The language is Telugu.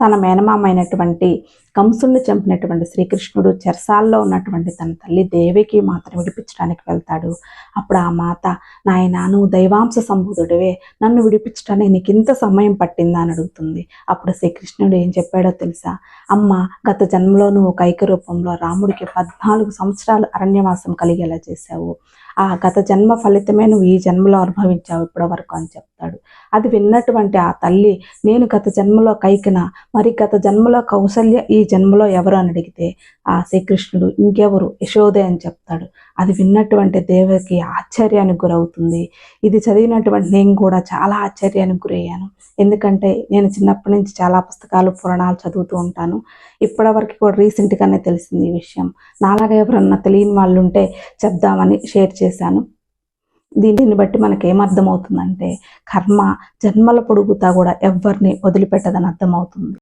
తన మేనమామ అయినటువంటి కంసుడిని చంపినటువంటి శ్రీకృష్ణుడు చెరసాల్లో ఉన్నటువంటి తన తల్లి దేవికి మాతను విడిపించడానికి వెళ్తాడు. అప్పుడు ఆ మాత, నాయనా నువ్వు దైవాంశ సంభూతుడివే, నన్ను విడిపించడానికి నీకు ఇంత సమయం పట్టిందా అని అడుగుతుంది. అప్పుడు శ్రీకృష్ణుడు ఏం చెప్పాడో తెలుసా? అమ్మ, గత జన్మలో నువ్వు కైక రూపంలో రాముడికి 14 సంవత్సరాలు అరణ్యవాసం కలిగేలా చేశావు. ఆ గత జన్మ ఫలితమే నువ్వు ఈ జన్మలో అనుభవించావు ఇప్పటి వరకు అని చెప్తాడు. అది విన్నటువంటి ఆ తల్లి, నేను గత జన్మలో కైకన, మరి గత జన్మలో కౌసల్య, ఈ జన్మలో ఎవరు అని అడిగితే ఆ శ్రీకృష్ణుడు ఇంకెవరు, యశోదే అని చెప్తాడు. అది విన్నటువంటి దేవకి ఆశ్చర్యానికి గురవుతుంది. ఇది చదివినటువంటి నేను కూడా చాలా ఆశ్చర్యానికి గురయ్యాను. ఎందుకంటే నేను చిన్నప్పటి నుంచి చాలా పుస్తకాలు, పురాణాలు చదువుతూ ఉంటాను. ఇప్పటివరకు కూడా రీసెంట్గానే తెలిసింది ఈ విషయం. నాలాగా ఎవరన్నా తెలియని వాళ్ళు ఉంటే చెప్దామని షేర్ చేశాను. దీనిని బట్టి మనకు ఏమర్థమవుతుందంటే, కర్మ జన్మల పొడుగుతా కూడా ఎవరిని వదిలిపెట్టదని అర్థమవుతుంది.